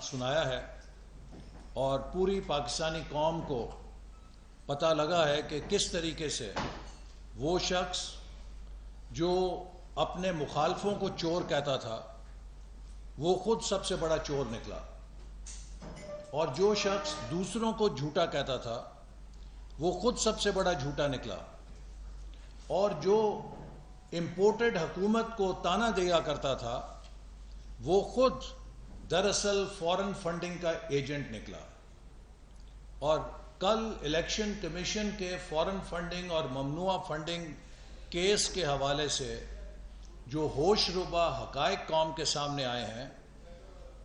سنایا ہے اور پوری پاکستانی قوم کو پتہ لگا ہے کہ کس طریقے سے وہ شخص جو اپنے مخالفوں کو چور کہتا تھا وہ خود سب سے بڑا چور نکلا، اور جو شخص دوسروں کو جھوٹا کہتا تھا وہ خود سب سے بڑا جھوٹا نکلا، اور جو امپورٹڈ حکومت کو تانا دیا کرتا تھا وہ خود دراصل فورن فنڈنگ کا ایجنٹ نکلا۔ اور کل الیکشن کمیشن کے فورن فنڈنگ اور ممنوعہ فنڈنگ کیس کے حوالے سے جو ہوش ربا حقائق قوم کے سامنے آئے ہیں،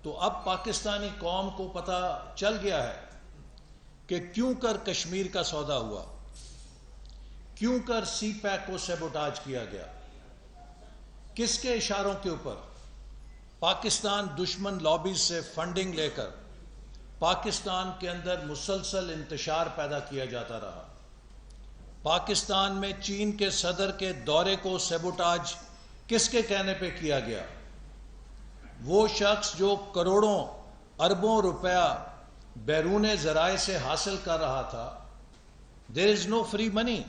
تو اب پاکستانی قوم کو پتہ چل گیا ہے کہ کیوں کر کشمیر کا سودا ہوا، کیوں کر سی پیک کو سیبوٹاج کیا گیا، کس کے اشاروں کے اوپر پاکستان دشمن لابیز سے فنڈنگ لے کر پاکستان کے اندر مسلسل انتشار پیدا کیا جاتا رہا۔ پاکستان میں چین کے صدر کے دورے کو سیبوٹاج کس کے کہنے پہ کیا گیا؟ وہ شخص جو کروڑوں اربوں روپیہ بیرون ذرائع سے حاصل کر رہا تھا۔ دیر از نو فری منی،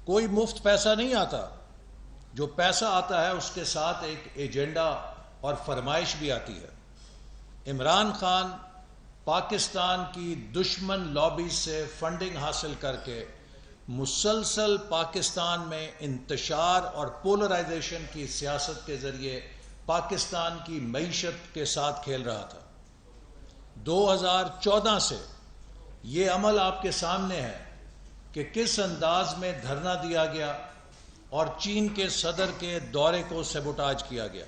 کوئی مفت پیسہ نہیں آتا، جو پیسہ آتا ہے اس کے ساتھ ایک ایجنڈا اور فرمائش بھی آتی ہے۔ عمران خان پاکستان کی دشمن لابیز سے فنڈنگ حاصل کر کے مسلسل پاکستان میں انتشار اور پولرائزیشن کی سیاست کے ذریعے پاکستان کی معیشت کے ساتھ کھیل رہا تھا۔ 2014 سے یہ عمل آپ کے سامنے ہے کہ کس انداز میں دھرنا دیا گیا اور چین کے صدر کے دورے کو سیبوٹاج کیا گیا،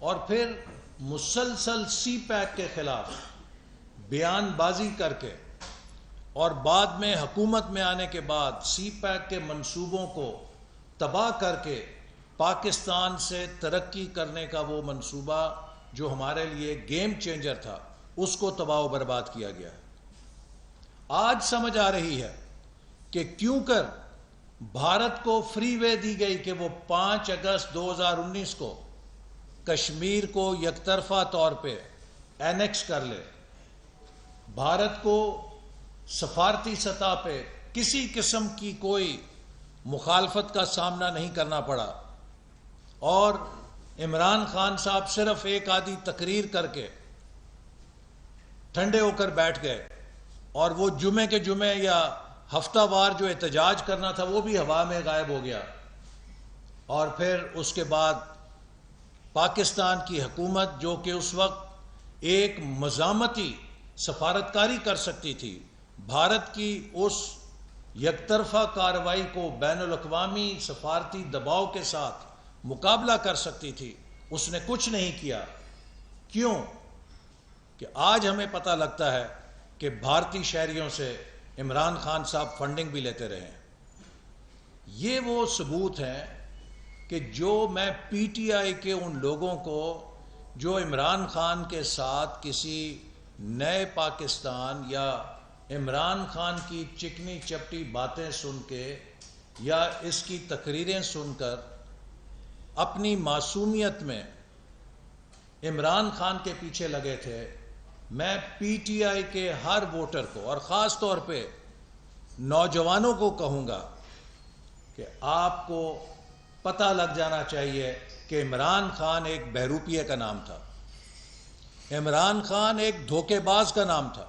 اور پھر مسلسل سی پیک کے خلاف بیان بازی کر کے، اور بعد میں حکومت میں آنے کے بعد سی پیک کے منصوبوں کو تباہ کر کے پاکستان سے ترقی کرنے کا وہ منصوبہ جو ہمارے لیے گیم چینجر تھا اس کو تباہ و برباد کیا گیا۔ آج سمجھ آ رہی ہے کہ کیوں کر بھارت کو فری وے دی گئی کہ وہ 5 اگست 2019 کو کشمیر کو یک طرفہ طور پہ اینیکس کر لے۔ بھارت کو سفارتی سطح پہ کسی قسم کی کوئی مخالفت کا سامنا نہیں کرنا پڑا، اور عمران خان صاحب صرف ایک آدھی تقریر کر کے ٹھنڈے ہو کر بیٹھ گئے، اور وہ جمعے کے جمعے یا ہفتہ وار جو احتجاج کرنا تھا وہ بھی ہوا میں غائب ہو گیا۔ اور پھر اس کے بعد پاکستان کی حکومت جو کہ اس وقت ایک مزاحمتی سفارتکاری کر سکتی تھی، بھارت کی اس یک طرفہ کارروائی کو بین الاقوامی سفارتی دباؤ کے ساتھ مقابلہ کر سکتی تھی، اس نے کچھ نہیں کیا۔ کیوں؟ کہ آج ہمیں پتہ لگتا ہے کہ بھارتی شہریوں سے عمران خان صاحب فنڈنگ بھی لیتے رہے ہیں۔ یہ وہ ثبوت ہیں کہ جو میں پی ٹی آئی کے ان لوگوں کو جو عمران خان کے ساتھ کسی نئے پاکستان یا عمران خان کی چکنی چپٹی باتیں سن کے یا اس کی تقریریں سن کر اپنی معصومیت میں عمران خان کے پیچھے لگے تھے، میں پی ٹی آئی کے ہر ووٹر کو اور خاص طور پہ نوجوانوں کو کہوں گا کہ آپ کو پتہ لگ جانا چاہیے کہ عمران خان ایک بہروپیے کا نام تھا، عمران خان ایک دھوکے باز کا نام تھا،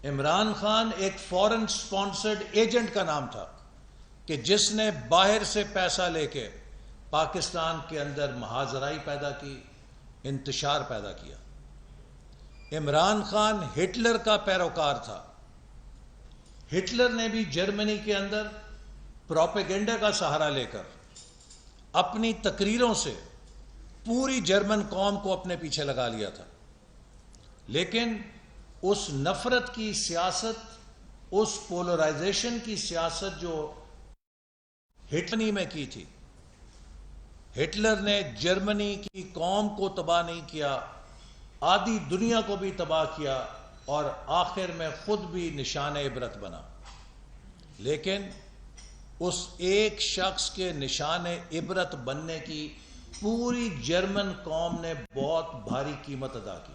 عمران خان ایک فورن سپانسرڈ ایجنٹ کا نام تھا کہ جس نے باہر سے پیسہ لے کے پاکستان کے اندر مہاجرائی پیدا کی، انتشار پیدا کیا۔ عمران خان ہٹلر کا پیروکار تھا۔ ہٹلر نے بھی جرمنی کے اندر پروپیگنڈا کا سہارا لے کر اپنی تقریروں سے پوری جرمن قوم کو اپنے پیچھے لگا لیا تھا، لیکن اس نفرت کی سیاست، اس پولرائزیشن کی سیاست جو ہٹلر میں کی تھی، ہٹلر نے جرمنی کی قوم کو تباہ نہیں کیا، آدھی دنیا کو بھی تباہ کیا، اور آخر میں خود بھی نشان عبرت بنا۔ لیکن اس ایک شخص کے نشان عبرت بننے کی پوری جرمن قوم نے بہت بھاری قیمت ادا کی۔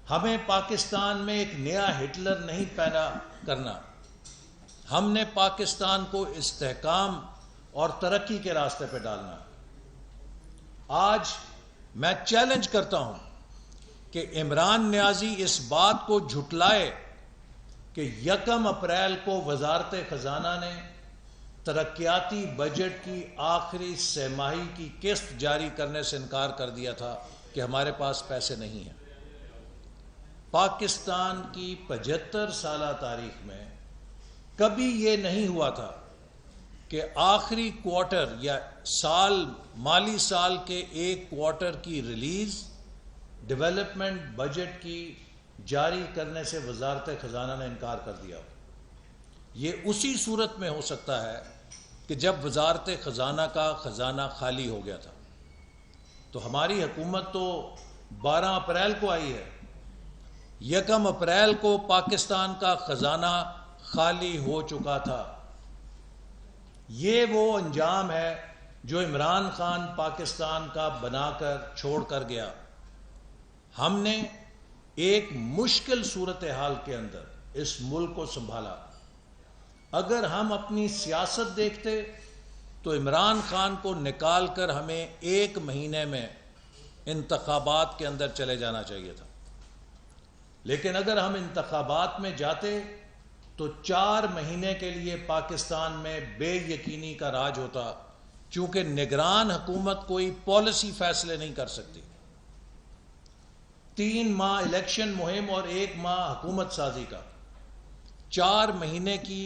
ہمیں پاکستان میں ایک نیا ہٹلر نہیں پیدا کرنا، ہم نے پاکستان کو استحکام اور ترقی کے راستے پہ ڈالنا۔ آج میں چیلنج کرتا ہوں کہ عمران نیازی اس بات کو جھٹلائے کہ 1 اپریل کو وزارت خزانہ نے ترقیاتی بجٹ کی آخری سہ ماہی کی قسط جاری کرنے سے انکار کر دیا تھا کہ ہمارے پاس پیسے نہیں ہیں۔ پاکستان کی 75 سالہ تاریخ میں کبھی یہ نہیں ہوا تھا کہ آخری کوارٹر یا مالی سال کے ایک کوارٹر کی ریلیز ڈیولپمنٹ بجٹ کی جاری کرنے سے وزارت خزانہ نے انکار کر دیا۔ یہ اسی صورت میں ہو سکتا ہے کہ جب وزارت خزانہ کا خزانہ خالی ہو گیا تھا۔ تو ہماری حکومت تو 12 اپریل کو آئی ہے، 1 اپریل کو پاکستان کا خزانہ خالی ہو چکا تھا۔ یہ وہ انجام ہے جو عمران خان پاکستان کا بنا کر چھوڑ کر گیا۔ ہم نے ایک مشکل صورتحال کے اندر اس ملک کو سنبھالا۔ اگر ہم اپنی سیاست دیکھتے تو عمران خان کو نکال کر ہمیں 1 مہینے میں انتخابات کے اندر چلے جانا چاہیے تھا، لیکن اگر ہم انتخابات میں جاتے تو 4 مہینے کے لیے پاکستان میں بے یقینی کا راج ہوتا، چونکہ نگران حکومت کوئی پالیسی فیصلے نہیں کر سکتی۔ 3 ماہ الیکشن مہم اور 1 ماہ حکومت سازی کا، 4 مہینے کی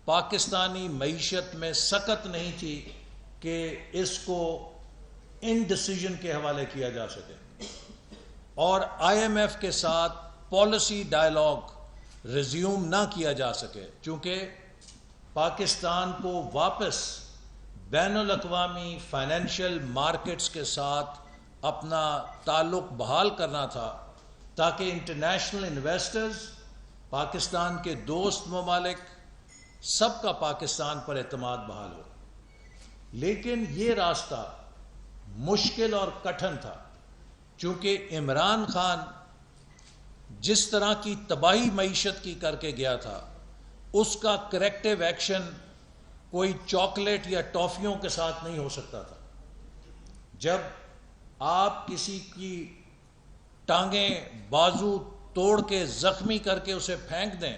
پاکستانی معیشت میں سکت نہیں تھی کہ اس کو ان ڈیسیژن کے حوالے کیا جا سکے، اور IMF کے ساتھ پالیسی ڈائلاگ ریزیوم نہ کیا جا سکے، چونکہ پاکستان کو واپس بین الاقوامی فائنینشیل مارکیٹس کے ساتھ اپنا تعلق بحال کرنا تھا، تاکہ انٹرنیشنل انویسٹرز، پاکستان کے دوست ممالک، سب کا پاکستان پر اعتماد بحال ہو۔ لیکن یہ راستہ مشکل اور کٹھن تھا، چونکہ عمران خان جس طرح کی تباہی معیشت کی کر کے گیا تھا، اس کا کریکٹیو ایکشن کوئی چاکلیٹ یا ٹافیوں کے ساتھ نہیں ہو سکتا تھا۔ جب آپ کسی کی ٹانگیں بازو توڑ کے زخمی کر کے اسے پھینک دیں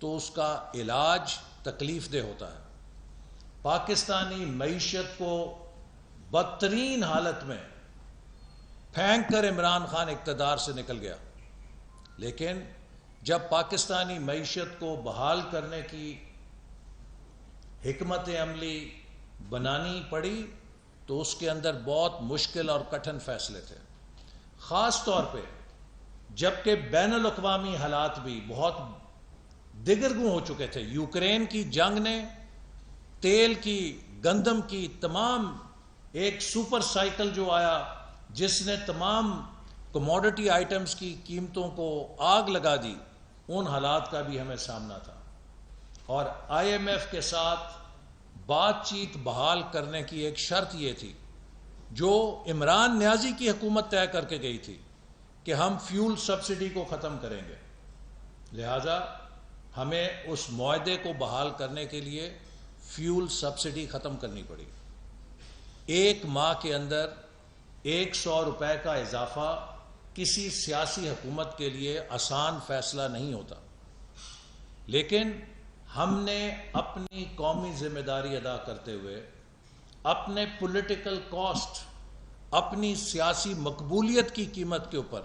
تو اس کا علاج تکلیف دہ ہوتا ہے۔ پاکستانی معیشت کو بدترین حالت میں پھینک کر عمران خان اقتدار سے نکل گیا، لیکن جب پاکستانی معیشت کو بحال کرنے کی حکمت عملی بنانی پڑی تو اس کے اندر بہت مشکل اور کٹھن فیصلے تھے، خاص طور پہ جبکہ بین الاقوامی حالات بھی بہت دگرگوں ہو چکے تھے۔ یوکرین کی جنگ نے تیل کی، گندم کی تمام ایک سپر سائیکل جو آیا جس نے تمام کموڈٹی آئٹمز کی قیمتوں کو آگ لگا دی، ان حالات کا بھی ہمیں سامنا تھا، اور IMF کے ساتھ بات چیت بحال کرنے کی ایک شرط یہ تھی جو عمران نیازی کی حکومت طے کر کے گئی تھی کہ ہم فیول سبسڈی کو ختم کریں گے۔ لہذا ہمیں اس معاہدے کو بحال کرنے کے لیے فیول سبسڈی ختم کرنی پڑی۔ 1 ماہ کے اندر 100 روپے کا اضافہ کسی سیاسی حکومت کے لیے آسان فیصلہ نہیں ہوتا، لیکن ہم نے اپنی قومی ذمہ داری ادا کرتے ہوئے اپنے پولیٹیکل کاسٹ، اپنی سیاسی مقبولیت کی قیمت کے اوپر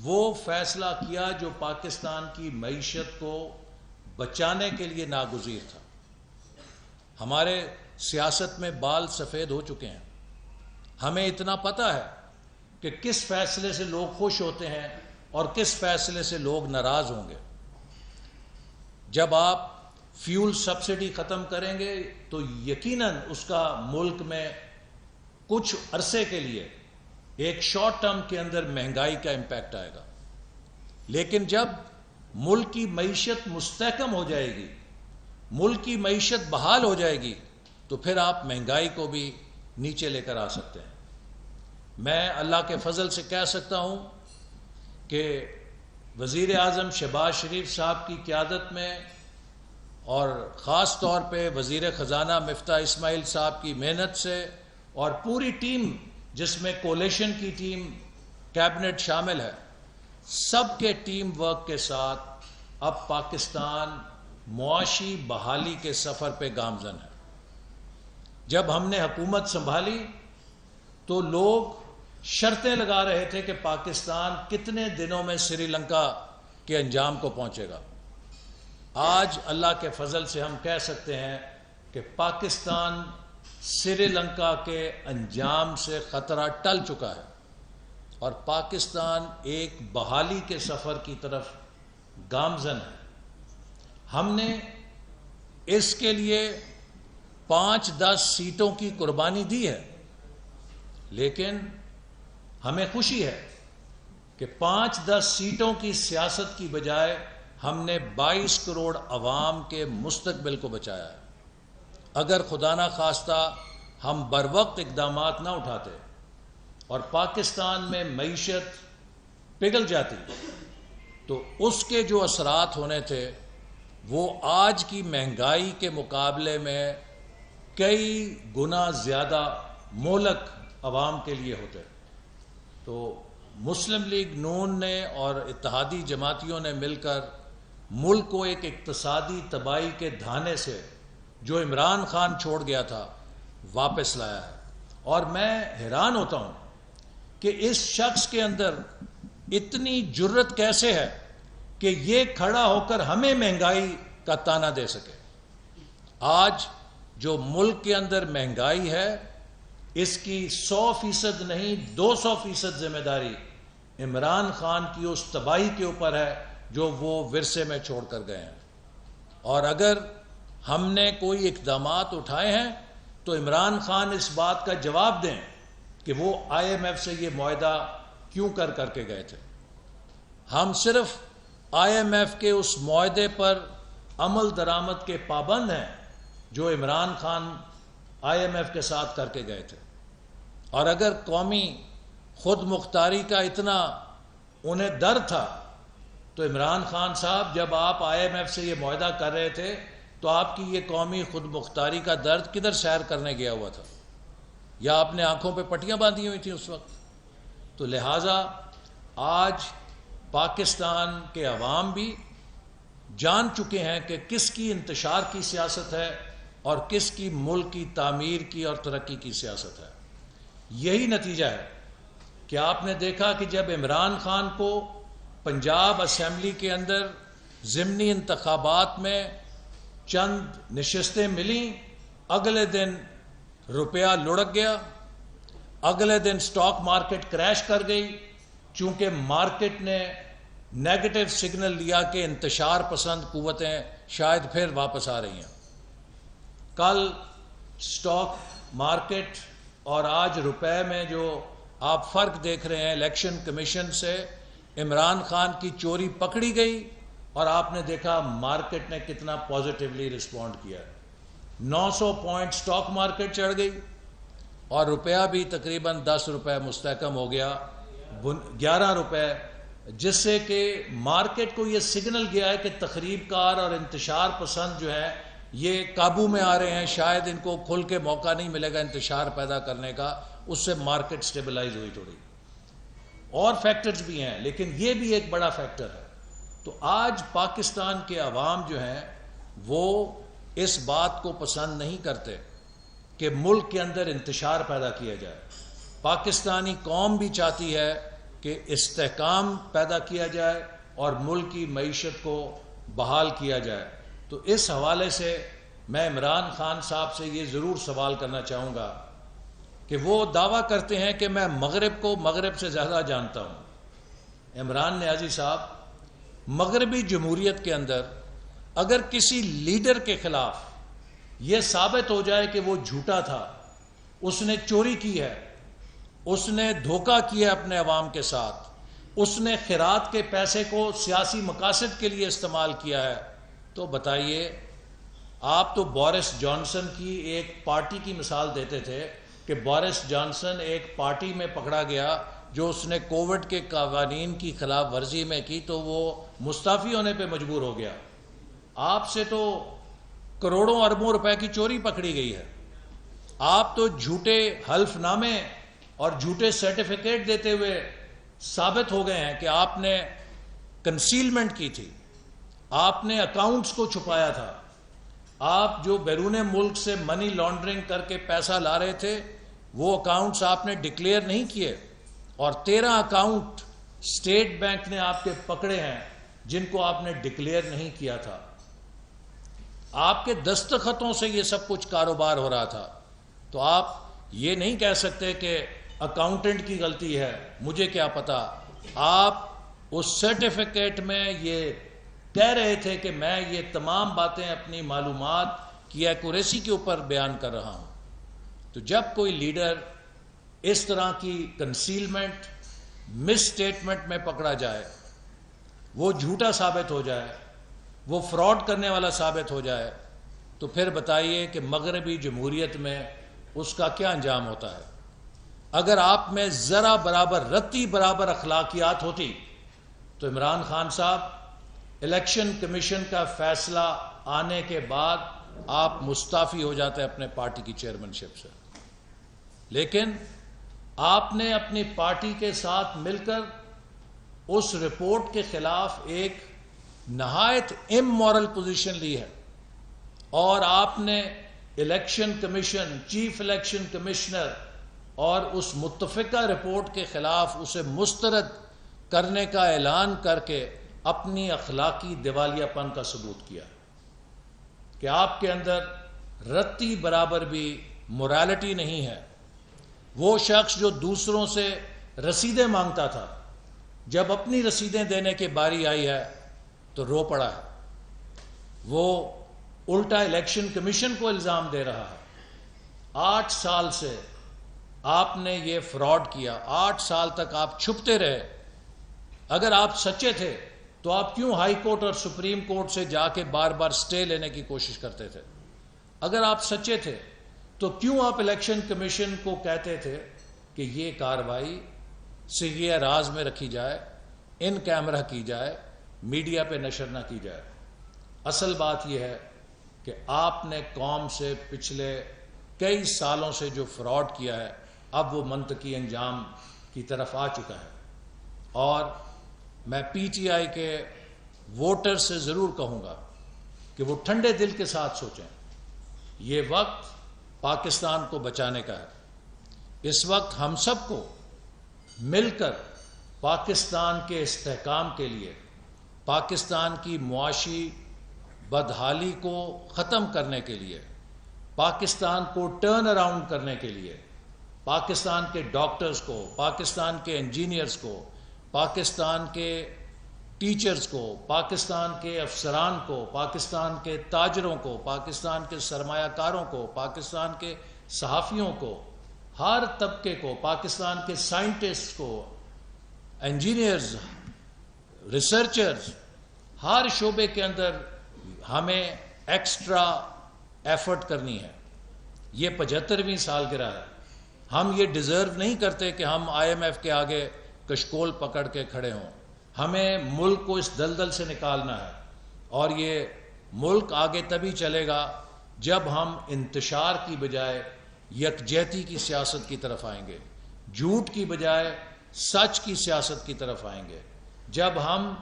وہ فیصلہ کیا جو پاکستان کی معیشت کو بچانے کے لیے ناگزیر تھا۔ ہمارے سیاست میں بال سفید ہو چکے ہیں، ہمیں اتنا پتہ ہے کہ کس فیصلے سے لوگ خوش ہوتے ہیں اور کس فیصلے سے لوگ ناراض ہوں گے۔ جب آپ فیول سبسڈی ختم کریں گے تو یقیناً اس کا ملک میں کچھ عرصے کے لیے ایک شارٹ ٹرم کے اندر مہنگائی کا امپیکٹ آئے گا، لیکن جب ملک کی معیشت مستحکم ہو جائے گی، ملک کی معیشت بحال ہو جائے گی، تو پھر آپ مہنگائی کو بھی نیچے لے کر آ سکتے ہیں۔ میں اللہ کے فضل سے کہہ سکتا ہوں کہ وزیر اعظم شہباز شریف صاحب کی قیادت میں اور خاص طور پہ وزیر خزانہ مفتاح اسماعیل صاحب کی محنت سے اور پوری ٹیم جس میں کولیشن کی ٹیم کیبنٹ شامل ہے، سب کے ٹیم ورک کے ساتھ اب پاکستان معاشی بحالی کے سفر پہ گامزن ہے۔ جب ہم نے حکومت سنبھالی تو لوگ شرطیں لگا رہے تھے کہ پاکستان کتنے دنوں میں سری لنکا کے انجام کو پہنچے گا۔ آج اللہ کے فضل سے ہم کہہ سکتے ہیں کہ پاکستان سری لنکا کے انجام سے خطرہ ٹل چکا ہے اور پاکستان ایک بحالی کے سفر کی طرف گامزن ہے۔ ہم نے اس کے لیے 5-10 سیٹوں کی قربانی دی ہے، لیکن ہمیں خوشی ہے کہ 5-10 سیٹوں کی سیاست کی بجائے ہم نے 22 کروڑ عوام کے مستقبل کو بچایا ہے۔ اگر خدا نہ خواستہ ہم بروقت اقدامات نہ اٹھاتے اور پاکستان میں معیشت پگھل جاتی تو اس کے جو اثرات ہونے تھے وہ آج کی مہنگائی کے مقابلے میں کئی گنا زیادہ مہلک عوام کے لیے ہوتے۔ تو مسلم لیگ نون نے اور اتحادی جماعتیوں نے مل کر ملک کو ایک اقتصادی تباہی کے دھانے سے جو عمران خان چھوڑ گیا تھا واپس لایا ہے، اور میں حیران ہوتا ہوں کہ اس شخص کے اندر اتنی جرت کیسے ہے کہ یہ کھڑا ہو کر ہمیں مہنگائی کا تانا دے سکے۔ آج جو ملک کے اندر مہنگائی ہے اس کی 100% نہیں 200% ذمہ داری عمران خان کی اس تباہی کے اوپر ہے جو وہ ورثے میں چھوڑ کر گئے ہیں، اور اگر ہم نے کوئی اقدامات اٹھائے ہیں تو عمران خان اس بات کا جواب دیں کہ وہ IMF سے یہ معاہدہ کیوں کر کے گئے تھے۔ ہم صرف IMF کے اس معاہدے پر عمل درآمد کے پابند ہیں جو عمران خان IMF کے ساتھ کر کے گئے تھے، اور اگر قومی خود مختاری کا اتنا انہیں ڈر تھا تو عمران خان صاحب جب آپ IMF سے یہ معاہدہ کر رہے تھے تو آپ کی یہ قومی خود مختاری کا درد کدھر سیر کرنے گیا ہوا تھا، یا آپ نے آنکھوں پہ پٹیاں باندھی ہوئی تھیں اس وقت؟ تو لہٰذا آج پاکستان کے عوام بھی جان چکے ہیں کہ کس کی انتشار کی سیاست ہے اور کس کی ملک کی تعمیر کی اور ترقی کی سیاست ہے۔ یہی نتیجہ ہے کہ آپ نے دیکھا کہ جب عمران خان کو پنجاب اسمبلی کے اندر ضمنی انتخابات میں چند نشستیں ملیں، اگلے دن روپیہ لڑک گیا، اگلے دن سٹاک مارکیٹ کریش کر گئی، چونکہ مارکیٹ نے نیگیٹو سگنل لیا کہ انتشار پسند قوتیں شاید پھر واپس آ رہی ہیں۔ کل سٹاک مارکیٹ اور آج روپے میں جو آپ فرق دیکھ رہے ہیں، الیکشن کمیشن سے عمران خان کی چوری پکڑی گئی اور آپ نے دیکھا مارکیٹ نے کتنا پازیٹیولی رسپونڈ کیا ہے۔ 900 پوائنٹ سٹاک مارکیٹ چڑھ گئی اور روپیہ بھی تقریباً 10 روپے مستحکم ہو گیا 11 روپے، جس سے کہ مارکیٹ کو یہ سگنل گیا ہے کہ تخریب کار اور انتشار پسند جو ہے یہ قابو میں آ رہے ہیں، شاید ان کو کھل کے موقع نہیں ملے گا انتشار پیدا کرنے کا۔ اس سے مارکیٹ سٹیبلائز ہوئی تھوڑی، اور فیکٹرز بھی ہیں لیکن یہ بھی ایک بڑا فیکٹر ہے۔ تو آج پاکستان کے عوام جو ہیں وہ اس بات کو پسند نہیں کرتے کہ ملک کے اندر انتشار پیدا کیا جائے۔ پاکستانی قوم بھی چاہتی ہے کہ استحکام پیدا کیا جائے اور ملک کی معیشت کو بحال کیا جائے۔ تو اس حوالے سے میں عمران خان صاحب سے یہ ضرور سوال کرنا چاہوں گا کہ وہ دعویٰ کرتے ہیں کہ میں مغرب کو مغرب سے زیادہ جانتا ہوں۔ عمران نیازی صاحب، مغربی جمہوریت کے اندر اگر کسی لیڈر کے خلاف یہ ثابت ہو جائے کہ وہ جھوٹا تھا، اس نے چوری کی ہے، اس نے دھوکہ کیا اپنے عوام کے ساتھ، اس نے خیرات کے پیسے کو سیاسی مقاصد کے لیے استعمال کیا ہے، تو بتائیے، آپ تو بورس جانسن کی ایک پارٹی کی مثال دیتے تھے کہ بورس جانسن ایک پارٹی میں پکڑا گیا جو اس نے کووڈ کے قوانین کی خلاف ورزی میں کی تو وہ مستعفی ہونے پہ مجبور ہو گیا. آپ سے تو کروڑوں اربوں روپے کی چوری پکڑی گئی ہے. آپ تو جھوٹے حلف نامے اور جھوٹے سرٹیفکیٹ دیتے ہوئے ثابت ہو گئے ہیں کہ آپ نے کنسیلمنٹ کی تھی, آپ نے اکاؤنٹس کو چھپایا تھا. آپ جو بیرون ملک سے منی لانڈرنگ کر کے پیسہ لا رہے تھے وہ اکاؤنٹس آپ نے ڈکلیئر نہیں کیے, اور 13 اکاؤنٹ اسٹیٹ بینک نے آپ کے پکڑے ہیں جن کو آپ نے ڈکلیئر نہیں کیا تھا. آپ کے دستخطوں سے یہ سب کچھ کاروبار ہو رہا تھا. تو آپ یہ نہیں کہہ سکتے کہ اکاؤنٹنٹ کی غلطی ہے, مجھے کیا پتا. آپ اس سرٹیفکیٹ میں یہ کہہ رہے تھے کہ میں یہ تمام باتیں اپنی معلومات کی ایکوریسی کے اوپر بیان کر رہا ہوں. تو جب کوئی لیڈر اس طرح کی کنسیلمنٹ, مس اسٹیٹمنٹ میں پکڑا جائے, وہ جھوٹا ثابت ہو جائے, وہ فراڈ کرنے والا ثابت ہو جائے, تو پھر بتائیے کہ مغربی جمہوریت میں اس کا کیا انجام ہوتا ہے. اگر آپ میں ذرا برابر, رتی برابر اخلاقیات ہوتی تو عمران خان صاحب الیکشن کمیشن کا فیصلہ آنے کے بعد آپ مستعفی ہو جاتے اپنے پارٹی کی چیئرمین شپ سے. لیکن آپ نے اپنی پارٹی کے ساتھ مل کر اس رپورٹ کے خلاف ایک نہایت امورل پوزیشن لی ہے, اور آپ نے election commission, chief election commissioner اور اس متفقہ رپورٹ کے خلاف اسے مسترد کرنے کا اعلان کر کے اپنی اخلاقی دیوالیہ پن کا ثبوت کیا کہ آپ کے اندر رتی برابر بھی موریلٹی نہیں ہے. وہ شخص جو دوسروں سے رسیدیں مانگتا تھا, جب اپنی رسیدیں دینے کی باری آئی ہے تو رو پڑا ہے. وہ الٹا الیکشن کمیشن کو الزام دے رہا ہے. 8 سال سے آپ نے یہ فراڈ کیا, 8 سال تک آپ چھپتے رہے. اگر آپ سچے تھے تو آپ کیوں ہائی کورٹ اور سپریم کورٹ سے جا کے بار بار سٹے لینے کی کوشش کرتے تھے؟ اگر آپ سچے تھے تو کیوں آپ الیکشن کمیشن کو کہتے تھے کہ یہ کارروائی سیغہ راز میں رکھی جائے, ان کیمرہ کی جائے, میڈیا پہ نشر نہ کی جائے؟ اصل بات یہ ہے کہ آپ نے قوم سے پچھلے کئی سالوں سے جو فراڈ کیا ہے اب وہ منطقی انجام کی طرف آ چکا ہے. اور میں پی ٹی آئی کے ووٹر سے ضرور کہوں گا کہ وہ ٹھنڈے دل کے ساتھ سوچیں. یہ وقت پاکستان کو بچانے کا ہے. اس وقت ہم سب کو مل کر پاکستان کے استحکام کے لیے, پاکستان کی معاشی بدحالی کو ختم کرنے کے لیے, پاکستان کو ٹرن اراؤنڈ کرنے کے لیے, پاکستان کے ڈاکٹرز کو, پاکستان کے انجینئرز کو, پاکستان کے ٹیچرز کو, پاکستان کے افسران کو, پاکستان کے تاجروں کو, پاکستان کے سرمایہ کاروں کو, پاکستان کے صحافیوں کو, ہر طبقے کو, پاکستان کے سائنٹسٹ کو, انجینئرز, ریسرچرز, ہر شعبے کے اندر ہمیں ایکسٹرا ایفرٹ کرنی ہے. یہ 75ویں سالگرہ ہے. ہم یہ ڈیزرو نہیں کرتے کہ ہم آئی ایم ایف کے آگے کشکول پکڑ کے کھڑے ہوں. ہمیں ملک کو اس دلدل سے نکالنا ہے, اور یہ ملک آگے تبھی چلے گا جب ہم انتشار کی بجائے یکجہتی کی سیاست کی طرف آئیں گے, جھوٹ کی بجائے سچ کی سیاست کی طرف آئیں گے, جب ہم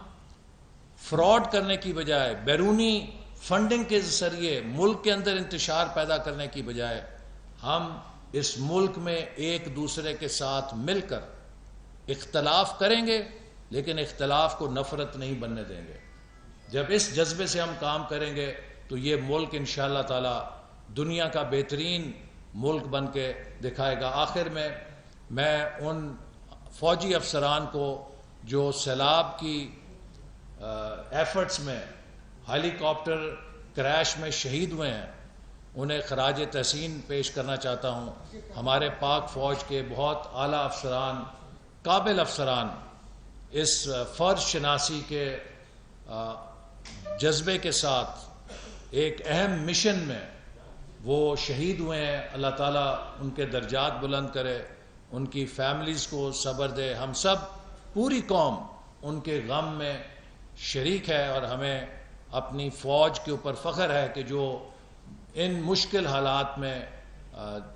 فراڈ کرنے کی بجائے بیرونی فنڈنگ کے ذریعے ملک کے اندر انتشار پیدا کرنے کی بجائے ہم اس ملک میں ایک دوسرے کے ساتھ مل کر اختلاف کریں گے, لیکن اختلاف کو نفرت نہیں بننے دیں گے. جب اس جذبے سے ہم کام کریں گے تو یہ ملک انشاءاللہ تعالی دنیا کا بہترین ملک بن کے دکھائے گا. آخر میں ان فوجی افسران کو جو سیلاب کی ایفرٹس میں ہیلی کاپٹر کریش میں شہید ہوئے ہیں انہیں خراج تحسین پیش کرنا چاہتا ہوں. ہمارے پاک فوج کے بہت اعلیٰ افسران, قابل افسران اس فرض شناسی کے جذبے کے ساتھ ایک اہم مشن میں وہ شہید ہوئے ہیں. اللہ تعالیٰ ان کے درجات بلند کرے, ان کی فیملیز کو صبر دے. ہم سب پوری قوم ان کے غم میں شریک ہے اور ہمیں اپنی فوج کے اوپر فخر ہے کہ جو ان مشکل حالات میں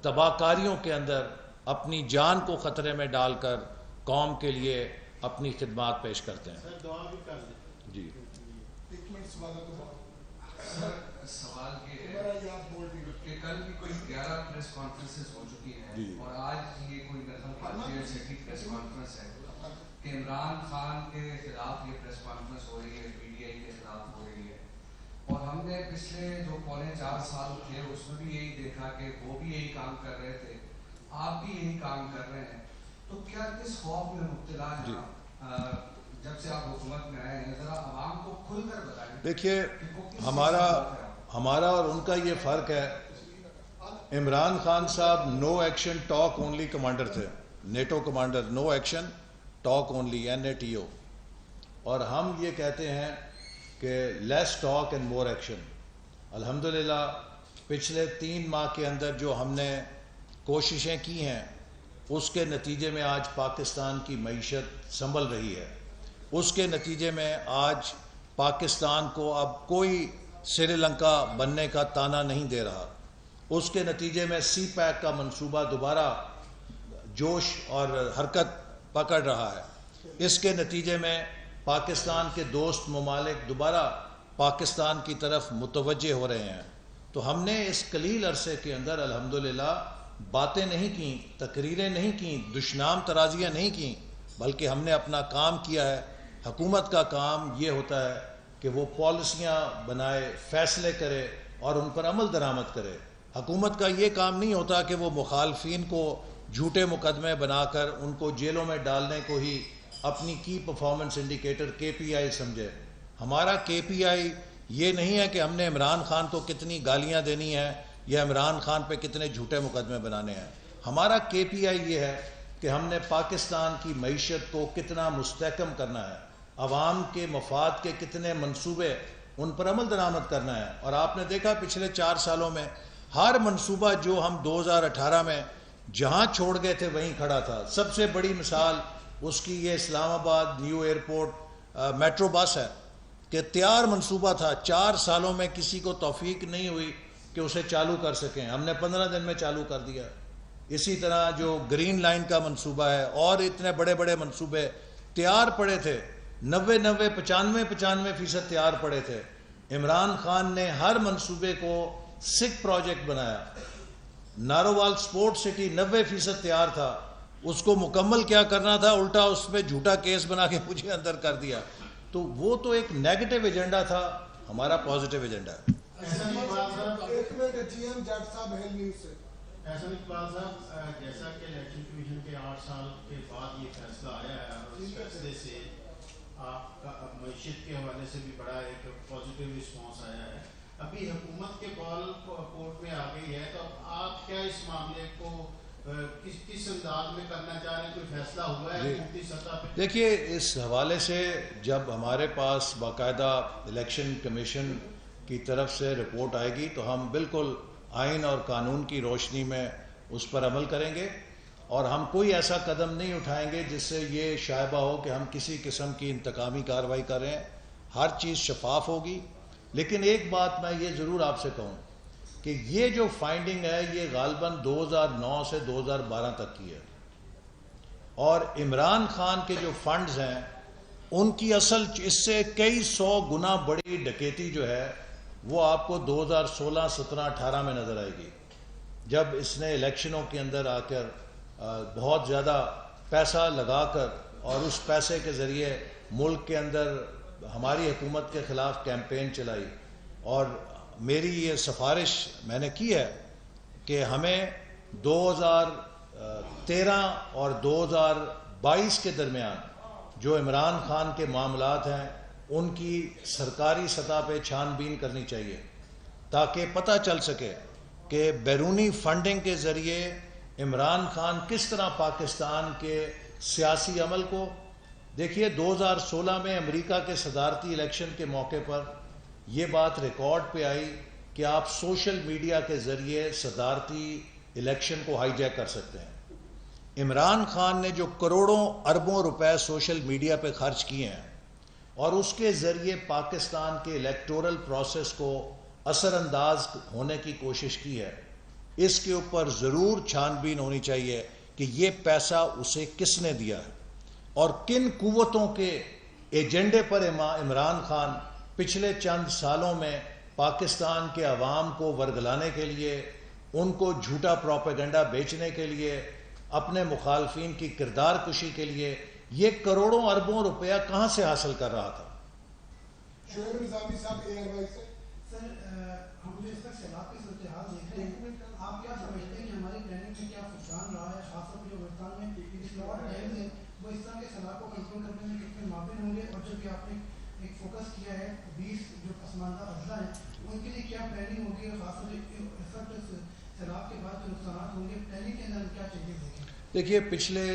تباہ کاریوں کے اندر اپنی جان کو خطرے میں ڈال کر قوم کے لیے اپنی خدمات پیش کرتے ہیں. جی سوال کہ کل بھی کوئی 11 پریس کانفرنسز ہو چکی ہیں اور آج یہ کوئی پریس کانفرنس ہے کہ عمران خان کے خلاف یہ پریس کانفرنس ہو رہی ہے, پی ٹی آئی کے خلاف ہو رہی ہے, اور ہم نے پچھلے جو 4.25 سال تھے اس میں بھی یہی دیکھا کہ وہ بھی یہی کام کر رہے تھے, آپ بھی یہی کام کر رہے ہیں. تو کیا کس خوف میں مبتلا ہیں جب سے آپ حکومت میں آئے ہیں؟ ذرا عوام کو کھل کر بتائیں. دیکھیے ہمارا اور ان کا یہ فرق ہے. عمران خان صاحب no action talk only commander تھے, NATO commander, no action talk only, NATO, اور ہم یہ کہتے ہیں کہ let's talk and more action. الحمدللہ پچھلے 3 ماہ کے اندر جو ہم نے کوششیں کی ہیں اس کے نتیجے میں آج پاکستان کی معیشت سنبھل رہی ہے. اس کے نتیجے میں آج پاکستان کو اب کوئی سری لنکا بننے کا تانا نہیں دے رہا. اس کے نتیجے میں سی پیک کا منصوبہ دوبارہ جوش اور حرکت پکڑ رہا ہے. اس کے نتیجے میں پاکستان کے دوست ممالک دوبارہ پاکستان کی طرف متوجہ ہو رہے ہیں. تو ہم نے اس قلیل عرصے کے اندر الحمدللہ باتیں نہیں کیں, تقریریں نہیں کیں, دشنام ترازیاں نہیں کیں, بلکہ ہم نے اپنا کام کیا ہے. حکومت کا کام یہ ہوتا ہے کہ وہ پالیسیاں بنائے, فیصلے کرے اور ان پر عمل درآمد کرے. حکومت کا یہ کام نہیں ہوتا کہ وہ مخالفین کو جھوٹے مقدمے بنا کر ان کو جیلوں میں ڈالنے کو ہی اپنی کی پرفارمنس انڈیکیٹر KPI سمجھے. ہمارا KPI یہ نہیں ہے کہ ہم نے عمران خان کو کتنی گالیاں دینی ہیں یا عمران خان پہ کتنے جھوٹے مقدمے بنانے ہیں. ہمارا KPI یہ ہے کہ ہم نے پاکستان کی معیشت کو کتنا مستحکم کرنا ہے, عوام کے مفاد کے کتنے منصوبے ان پر عمل درآمد کرنا ہے. اور آپ نے دیکھا پچھلے 4 سالوں میں ہر منصوبہ جو ہم 2018 میں جہاں چھوڑ گئے تھے وہیں کھڑا تھا. سب سے بڑی مثال اس کی یہ اسلام آباد نیو ایئرپورٹ میٹرو بس ہے کہ تیار منصوبہ تھا, 4 سالوں میں کسی کو توفیق نہیں ہوئی کہ اسے چالو کر سکیں. ہم نے 15 دن میں چالو کر دیا. اسی طرح جو گرین لائن کا منصوبہ ہے اور اتنے بڑے بڑے منصوبے تیار پڑے تھے, 95% تیار پڑے تھے. عمران خان نے ہر منصوبے کو سکھ پروجیکٹ بنایا. نارووال سپورٹ سٹی 90% تیار تھا, اس کو مکمل کیا کرنا تھا, الٹا اس پہ جھوٹا کیس بنا کے مجھے اندر کر دیا. تو وہ تو ایک نیگیٹو ایجنڈا تھا, ہمارا پازیٹیو ایجنڈا ہے. احسن اقبال صاحب, جیسا کہ الیکشن کمیشن کے 8 سال کے بعد یہ فیصلہ آیا ہے اور اس فیصلے سے آپ کا معیشت کے حوالے سے بھی بڑا ایک پازیٹیو رسپانس آیا ہے, ابھی حکومت کے بال کورٹ میں آ گئی ہے, تو آپ کیا اس معاملے کو کس انداز میں کرنا چاہ رہے ہیں؟ کوئی فیصلہ ہوا ہے حکومتی سطح پہ؟ دیکھیے اس حوالے سے جب ہمارے پاس باقاعدہ الیکشن کمیشن کی طرف سے رپورٹ آئے گی تو ہم بالکل آئین اور قانون کی روشنی میں اس پر عمل کریں گے, اور ہم کوئی ایسا قدم نہیں اٹھائیں گے جس سے یہ شائبہ ہو کہ ہم کسی قسم کی انتقامی کارروائی کر رہے ہیں. ہر چیز شفاف ہوگی. لیکن ایک بات میں یہ ضرور آپ سے کہوں کہ یہ جو فائنڈنگ ہے یہ غالباً 2009 سے 2012 تک کی ہے, اور عمران خان کے جو فنڈز ہیں ان کی اصل اس سے کئی 100 گنا بڑی ڈکیتی جو ہے وہ آپ کو 2016, 17, 18 میں نظر آئے گی, جب اس نے الیکشنوں کے اندر آ کر بہت زیادہ پیسہ لگا کر اور اس پیسے کے ذریعے ملک کے اندر ہماری حکومت کے خلاف کیمپین چلائی. اور میری یہ سفارش میں نے کی ہے کہ ہمیں 2013 اور 2022 کے درمیان جو عمران خان کے معاملات ہیں ان کی سرکاری سطح پہ چھان بین کرنی چاہیے, تاکہ پتہ چل سکے کہ بیرونی فنڈنگ کے ذریعے عمران خان کس طرح پاکستان کے سیاسی عمل کو. دیکھیے 2016 میں امریکہ کے صدارتی الیکشن کے موقع پر یہ بات ریکارڈ پہ آئی کہ آپ سوشل میڈیا کے ذریعے صدارتی الیکشن کو ہائی جیک کر سکتے ہیں. عمران خان نے جو کروڑوں اربوں روپے سوشل میڈیا پہ خرچ کیے ہیں اور اس کے ذریعے پاکستان کے الیکٹورل پروسیس کو اثر انداز ہونے کی کوشش کی ہے، اس کے اوپر ضرور چھان بین ہونی چاہیے کہ یہ پیسہ اسے کس نے دیا ہے اور کن قوتوں کے ایجنڈے پر عمران خان پچھلے چند سالوں میں پاکستان کے عوام کو ورگلانے کے لیے، ان کو جھوٹا پروپیگنڈا بیچنے کے لیے، اپنے مخالفین کی کردار کشی کے لیے یہ کروڑوں اربوں روپیہ کہاں سے حاصل کر رہا تھا؟ شعیب نظامی صاحب ARY سے سر، ہم جو اس تک سیلاب کی صورتحال دیکھ رہے ہیں، آپ کیا سمجھتے ہیں کہ ہماری پلاننگ میں کیا فقدان رہا ہے، خاص طور پہ جو افغانستان میں اسلام ڈیمز ہیں وہ اس طرح کے سیلاب کو کنٹرول کرنے میں کتنے معاون ہوں گے، اور جو کہ آپ نے ایک فوکس کیا ہے 20 جو پسماندہ اضلاع ہیں ان کے لیے کیا پلاننگ ہوگی، اور خاص طور پہ اس وقت سیلاب کے بعد جو نقصانات ہوں گے پلاننگ کے اندر کیا چینجز دیکھیں؟ دیکھیے، پچھلے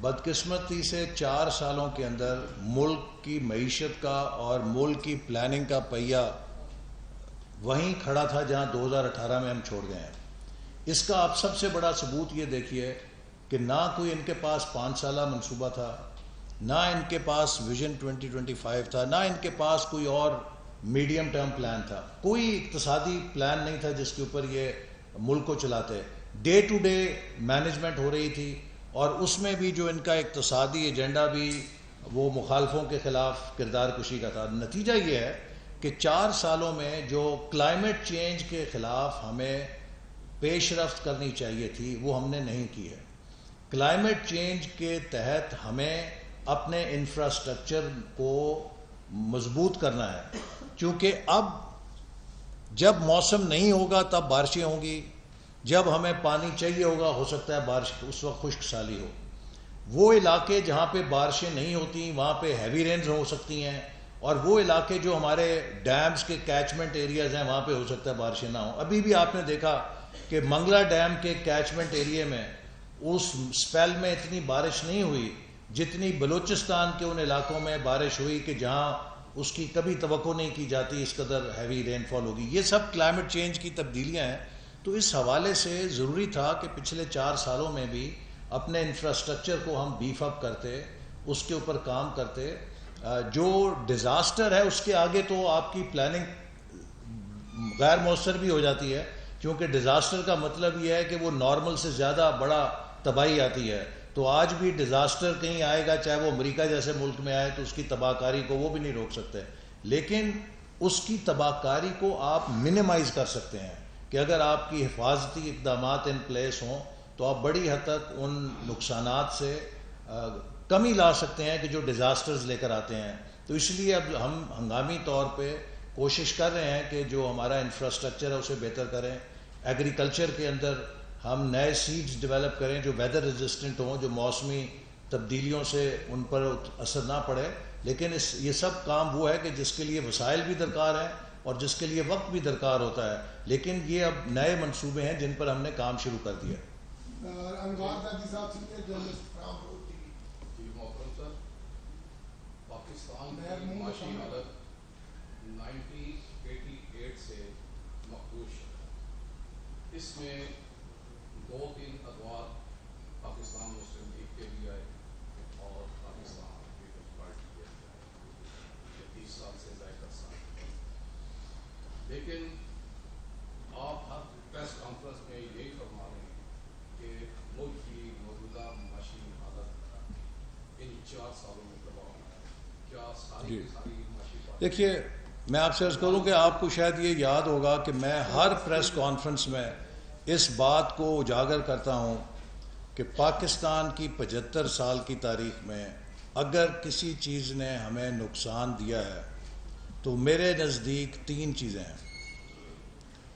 بدقسمتی سے 4 سالوں کے اندر ملک کی معیشت کا اور ملک کی پلاننگ کا پہیہ وہیں کھڑا تھا جہاں 2018 میں ہم چھوڑ گئے ہیں۔ اس کا آپ سب سے بڑا ثبوت یہ دیکھیے کہ نہ کوئی ان کے پاس 5 سالہ منصوبہ تھا، نہ ان کے پاس ویژن 2025 تھا، نہ ان کے پاس کوئی اور میڈیم ٹرم پلان تھا، کوئی اقتصادی پلان نہیں تھا جس کے اوپر یہ ملک کو چلاتے۔ ڈے ٹو ڈے مینجمنٹ ہو رہی تھی، اور اس میں بھی جو ان کا اقتصادی ایجنڈا بھی وہ مخالفوں کے خلاف کردار کشی کا تھا۔ نتیجہ یہ ہے کہ 4 سالوں میں جو کلائمیٹ چینج کے خلاف ہمیں پیش رفت کرنی چاہیے تھی وہ ہم نے نہیں کی ہے۔ کلائمیٹ چینج کے تحت ہمیں اپنے انفراسٹرکچر کو مضبوط کرنا ہے، کیونکہ اب جب موسم نہیں ہوگا تب بارشیں ہوں گی، جب ہمیں پانی چاہیے ہوگا ہو سکتا ہے بارش اس وقت خشک سالی ہو۔ وہ علاقے جہاں پہ بارشیں نہیں ہوتی وہاں پہ ہیوی رینز ہو سکتی ہیں، اور وہ علاقے جو ہمارے ڈیمز کے کیچمنٹ ایریاز ہیں وہاں پہ ہو سکتا ہے بارشیں نہ ہوں۔ ابھی بھی آپ نے دیکھا کہ منگلہ ڈیم کے کیچمنٹ ایریے میں اس سپیل میں اتنی بارش نہیں ہوئی جتنی بلوچستان کے ان علاقوں میں بارش ہوئی کہ جہاں اس کی کبھی توقع نہیں کی جاتی اس قدر ہیوی رین فال ہوگی۔ یہ سب کلائمیٹ چینج کی تبدیلیاں ہیں۔ تو اس حوالے سے ضروری تھا کہ پچھلے 4 سالوں میں بھی اپنے انفراسٹرکچر کو ہم بیف اپ کرتے، اس کے اوپر کام کرتے۔ جو ڈیزاسٹر ہے اس کے آگے تو آپ کی پلاننگ غیر مؤثر بھی ہو جاتی ہے، کیونکہ ڈیزاسٹر کا مطلب یہ ہے کہ وہ نارمل سے زیادہ بڑا تباہی آتی ہے۔ تو آج بھی ڈیزاسٹر کہیں آئے گا، چاہے وہ امریکہ جیسے ملک میں آئے، تو اس کی تباہ کاری کو وہ بھی نہیں روک سکتے، لیکن اس کی تباہ کاری کو آپ منیمائز کر سکتے ہیں کہ اگر آپ کی حفاظتی اقدامات ان پلیس ہوں تو آپ بڑی حد تک ان نقصانات سے کمی لا سکتے ہیں کہ جو ڈیزاسٹرز لے کر آتے ہیں۔ تو اس لیے اب ہم ہنگامی طور پہ کوشش کر رہے ہیں کہ جو ہمارا انفراسٹرکچر ہے اسے بہتر کریں۔ ایگریکلچر کے اندر ہم نئے سیڈز ڈیولپ کریں جو ویدر ریزسٹنٹ ہوں، جو موسمی تبدیلیوں سے ان پر اثر نہ پڑے۔ لیکن یہ سب کام وہ ہے کہ جس کے لیے وسائل بھی درکار ہیں اور جس کے لیے وقت بھی درکار ہوتا ہے، لیکن یہ اب نئے منصوبے ہیں جن پر ہم نے کام شروع کر دیا۔ انوار دادی صاحب سے journalist from road T V. جی محترم سر، پاکستان کی معاشی حالت 1988 سے مخدوش ہے۔ اس میں 2-3 ادوار پاکستان مسلم لیگ کے بھی آئے اور پاکستان پیپلز پارٹی کے بھی آئے، یہ 30 سال سے زائد عرصہ۔ لیکن آپ ہر پریس کانفرنس میں یہی فرما رہے ہیں کہ ملک کی موجودہ معاشی حالت ان 4 سالوں میں تباہ ہونا ہے۔ کیا ساری ساری معاشی بات؟ دیکھیے، میں آپ سے عرض کروں کہ آپ کو شاید یہ یاد ہوگا کہ میں ہر پریس کانفرنس میں اس بات کو اجاگر کرتا ہوں کہ پاکستان کی 75 سال کی تاریخ میں اگر کسی چیز نے ہمیں نقصان دیا ہے تو میرے نزدیک 3 چیزیں ہیں: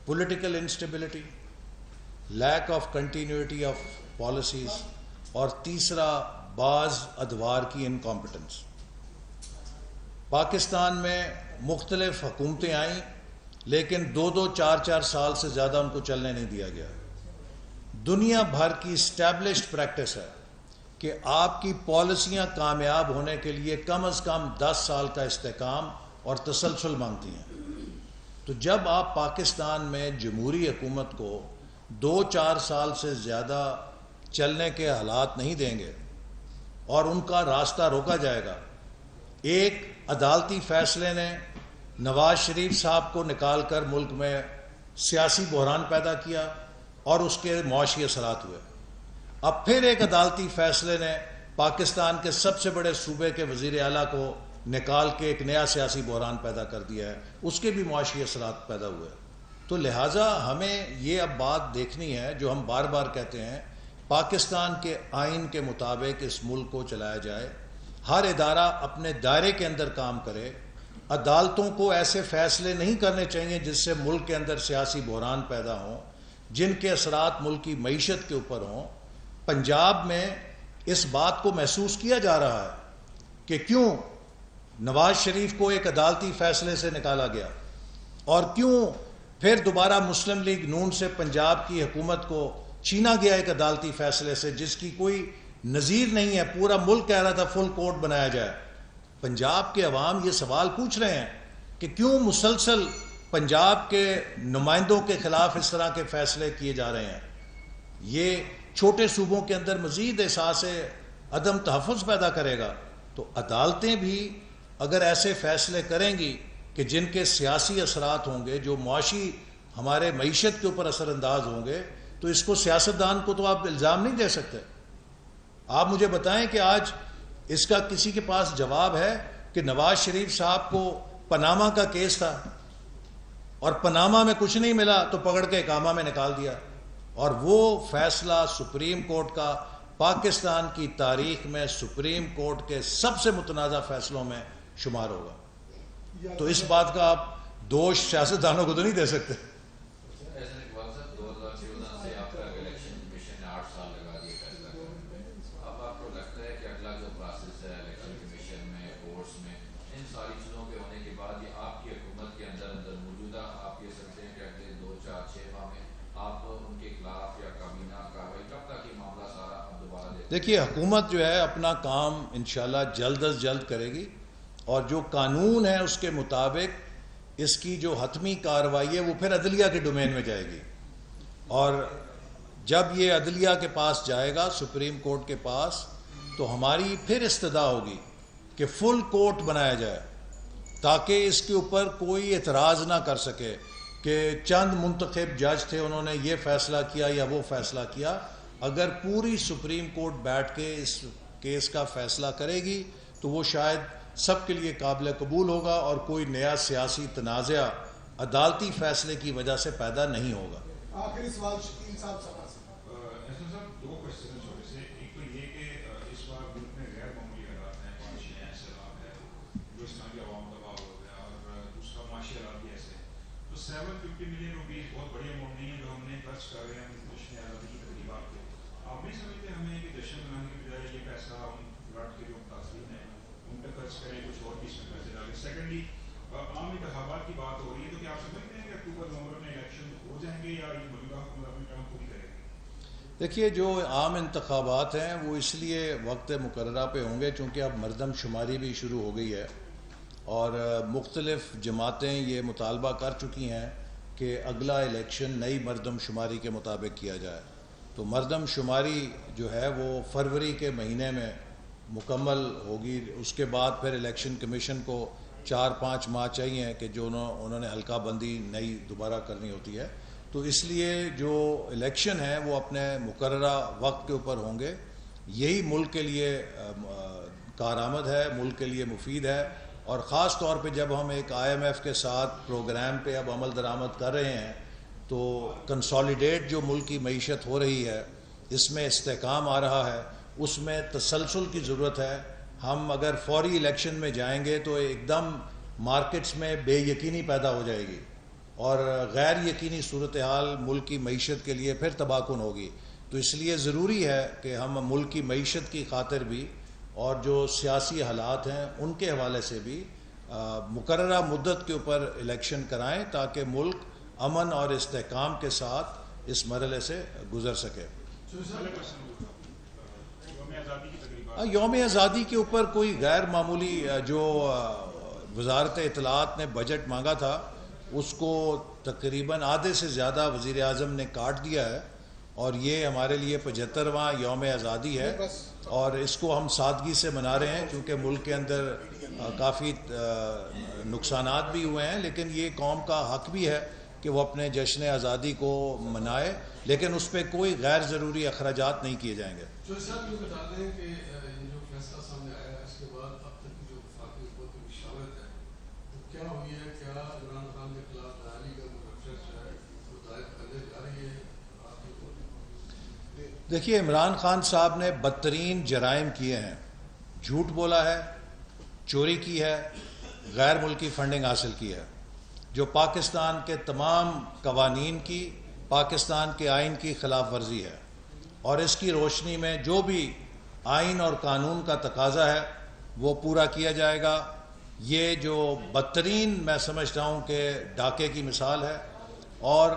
political instability, lack of continuity of policies, اور تیسرا بعض ادوار کی انکمپٹنس۔ پاکستان میں مختلف حکومتیں آئیں لیکن 2-2, 4-4 سال سے زیادہ ان کو چلنے نہیں دیا گیا۔ دنیا بھر کی اسٹیبلشڈ پریکٹس ہے کہ آپ کی پالیسیاں کامیاب ہونے کے لیے کم از کم 10 سال کا استحکام اور تسلسل مانگتی ہیں۔ تو جب آپ پاکستان میں جمہوری حکومت کو 2-4 سال سے زیادہ چلنے کے حالات نہیں دیں گے اور ان کا راستہ روکا جائے گا۔ ایک عدالتی فیصلے نے نواز شریف صاحب کو نکال کر ملک میں سیاسی بحران پیدا کیا اور اس کے معاشی اثرات ہوئے۔ اب پھر ایک عدالتی فیصلے نے پاکستان کے سب سے بڑے صوبے کے وزیر اعلیٰ کو نکال کے ایک نیا سیاسی بحران پیدا کر دیا ہے، اس کے بھی معاشی اثرات پیدا ہوئے۔ تو لہٰذا ہمیں یہ اب بات دیکھنی ہے جو ہم بار بار کہتے ہیں، پاکستان کے آئین کے مطابق اس ملک کو چلایا جائے، ہر ادارہ اپنے دائرے کے اندر کام کرے، عدالتوں کو ایسے فیصلے نہیں کرنے چاہیے جس سے ملک کے اندر سیاسی بحران پیدا ہوں، جن کے اثرات ملک کی معیشت کے اوپر ہوں۔ پنجاب میں اس بات کو محسوس کیا جا رہا ہے کہ کیوں نواز شریف کو ایک عدالتی فیصلے سے نکالا گیا اور کیوں پھر دوبارہ مسلم لیگ نون سے پنجاب کی حکومت کو چھینا گیا ایک عدالتی فیصلے سے جس کی کوئی نظیر نہیں ہے۔ پورا ملک کہہ رہا تھا فل کورٹ بنایا جائے۔ پنجاب کے عوام یہ سوال پوچھ رہے ہیں کہ کیوں مسلسل پنجاب کے نمائندوں کے خلاف اس طرح کے فیصلے کیے جا رہے ہیں۔ یہ چھوٹے صوبوں کے اندر مزید احساس عدم تحفظ پیدا کرے گا۔ تو عدالتیں بھی اگر ایسے فیصلے کریں گی کہ جن کے سیاسی اثرات ہوں گے، جو معاشی ہمارے معیشت کے اوپر اثر انداز ہوں گے، تو اس کو سیاستدان کو تو آپ الزام نہیں دے سکتے۔ آپ مجھے بتائیں کہ آج اس کا کسی کے پاس جواب ہے کہ نواز شریف صاحب کو پاناما کا کیس تھا اور پاناما میں کچھ نہیں ملا تو پکڑ کے اقامہ میں نکال دیا، اور وہ فیصلہ سپریم کورٹ کا پاکستان کی تاریخ میں سپریم کورٹ کے سب سے متنازع فیصلوں میں شمار ہوگا۔ تو اس بات کا آپ دوش سیاستدانوں کو تو نہیں دے سکتے۔ دیکھیے، حکومت جو ہے اپنا کام انشاءاللہ جلد از جلد کرے گی، اور جو قانون ہے اس کے مطابق اس کی جو حتمی کارروائی ہے وہ پھر عدلیہ کے ڈومین میں جائے گی، اور جب یہ عدلیہ کے پاس جائے گا، سپریم کورٹ کے پاس، تو ہماری پھر استدعا ہوگی کہ فل کورٹ بنایا جائے تاکہ اس کے اوپر کوئی اعتراض نہ کر سکے کہ چند منتخب جج تھے، انہوں نے یہ فیصلہ کیا یا وہ فیصلہ کیا۔ اگر پوری سپریم کورٹ بیٹھ کے اس کیس کا فیصلہ کرے گی تو وہ شاید سب کے لیے قابل قبول ہوگا اور کوئی نیا سیاسی تنازع عدالتی فیصلے کی وجہ سے پیدا نہیں ہوگا۔ آخری سوال شکیل صاحب سے۔ دو کوشچن چھوٹے سے، ایک تو یہ کہ اس بار ملک میں غیر معمولی حالات ہیں، معاشی ہیں، سیلاب ہے جو اس طرح کے عوام تباہ ہو گیا، اور دوسرا معاشی حالات بھی ایسے ہیں، تو 750 ملین روپیز بہت بڑی اماؤنٹ نہیں ہے جو ہم نے خرچ کر رہے ہیں جشن آزادی کی تقریبات پہ۔ آپ نہیں سمجھتے ہمیں کہ جشن منانے کی بجائے یہ پیسہ ہم فلڈ کے جو متاثرین ہیں ان پہ خرچ کریں، کچھ اور بھی اس میں پیسے ڈالیں؟ سیکنڈلی، عام انتخابات کی بات ہو رہی ہے، تو کیا آپ سمجھتے ہیں کہ اکتوبر نومبر میں الیکشن ہو جائیں گے یا یہ موجودہ حکومت اپنی ٹرم پوری کرے گی؟ دیکھیے، جو عام انتخابات ہیں وہ اس لیے وقت مقررہ پہ ہوں گے چونکہ اب مردم شماری بھی شروع ہو گئی ہے، اور مختلف جماعتیں یہ مطالبہ کر چکی ہیں کہ اگلا الیکشن نئی مردم شماری کے مطابق کیا جائے۔ تو مردم شماری جو ہے وہ فروری کے مہینے میں مکمل ہوگی، اس کے بعد پھر الیکشن کمیشن کو 4-5 ماہ چاہیے کہ جو انہوں نے حلقہ بندی نئی دوبارہ کرنی ہوتی ہے۔ تو اس لیے جو الیکشن ہے وہ اپنے مقررہ وقت کے اوپر ہوں گے۔ یہی ملک کے لیے کارآمد ہے، ملک کے لیے مفید ہے، اور خاص طور پہ جب ہم ایک IMF کے ساتھ پروگرام پہ اب عمل درآمد کر رہے ہیں تو کنسالیڈیٹ جو ملک کی معیشت ہو رہی ہے، اس میں استحکام آ رہا ہے، اس میں تسلسل کی ضرورت ہے۔ ہم اگر فوری الیکشن میں جائیں گے تو ایک دم مارکیٹس میں بے یقینی پیدا ہو جائے گی، اور غیر یقینی صورتحال ملک کی معیشت کے لیے پھر تباہ کن ہوگی۔ تو اس لیے ضروری ہے کہ ہم ملک کی معیشت کی خاطر بھی اور جو سیاسی حالات ہیں ان کے حوالے سے بھی مقررہ مدت کے اوپر الیکشن کرائیں تاکہ ملک امن اور استحکام کے ساتھ اس مرحلے سے گزر سکے۔ یوم آزادی کے اوپر کوئی غیر معمولی جو وزارت اطلاعات نے بجٹ مانگا تھا اس کو تقریباً آدھے سے زیادہ وزیر اعظم نے کاٹ دیا ہے، اور یہ ہمارے لیے 75واں یوم آزادی ہے اور اس کو ہم سادگی سے منا رہے ہیں کیونکہ ملک کے اندر کافی نقصانات بھی ہوئے ہیں، لیکن یہ قوم کا حق بھی ہے کہ وہ اپنے جشن آزادی کو منائے، لیکن اس پہ کوئی غیر ضروری اخراجات نہیں کیے جائیں گے۔ جو صاحب یہ بتا دیں کہ جو فیصلہ سامنے آیا ہے اس کے بعد اب تک کی جو وفاقی حکومت کی مشاورت ہے تو کیا ہوئی ہے؟ کیا عمران خان کے خلاف بحالی کا مقرر جو ہے وہ دائر کرنے جا رہی ہے آپ کی حکومت؟ دیکھیے، عمران خان صاحب نے بدترین جرائم کیے ہیں، جھوٹ بولا ہے، چوری کی ہے، غیر ملکی فنڈنگ حاصل کی ہے، جو پاکستان کے تمام قوانین کی، پاکستان کے آئین کی خلاف ورزی ہے، اور اس کی روشنی میں جو بھی آئین اور قانون کا تقاضا ہے وہ پورا کیا جائے گا۔ یہ جو بدترین میں سمجھتا ہوں کہ ڈاکے کی مثال ہے، اور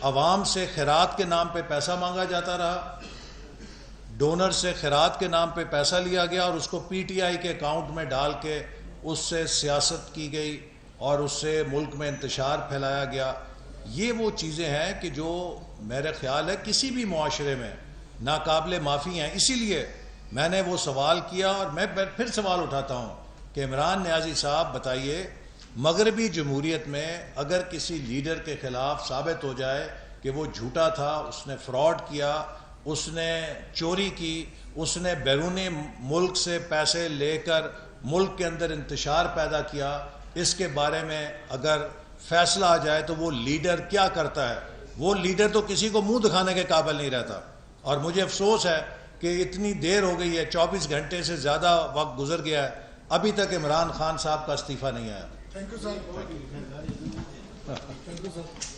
عوام سے خیرات کے نام پہ پیسہ مانگا جاتا رہا، ڈونر سے خیرات کے نام پہ پیسہ لیا گیا اور اس کو پی ٹی آئی کے اکاؤنٹ میں ڈال کے اس سے سیاست کی گئی اور اس سے ملک میں انتشار پھیلایا گیا۔ یہ وہ چیزیں ہیں کہ جو میرے خیال ہے کسی بھی معاشرے میں ناقابل معافی ہیں۔ اسی لیے میں نے وہ سوال کیا اور میں پھر سوال اٹھاتا ہوں کہ عمران نیازی صاحب بتائیے، مغربی جمہوریت میں اگر کسی لیڈر کے خلاف ثابت ہو جائے کہ وہ جھوٹا تھا، اس نے فراڈ کیا، اس نے چوری کی، اس نے بیرونی ملک سے پیسے لے کر ملک کے اندر انتشار پیدا کیا، اس کے بارے میں اگر فیصلہ آ جائے تو وہ لیڈر کیا کرتا ہے؟ وہ لیڈر تو کسی کو منہ دکھانے کے قابل نہیں رہتا۔ اور مجھے افسوس ہے کہ اتنی دیر ہو گئی ہے، 24 گھنٹے سے زیادہ وقت گزر گیا ہے، ابھی تک عمران خان صاحب کا استعفیٰ نہیں آیا۔ Thank you sir.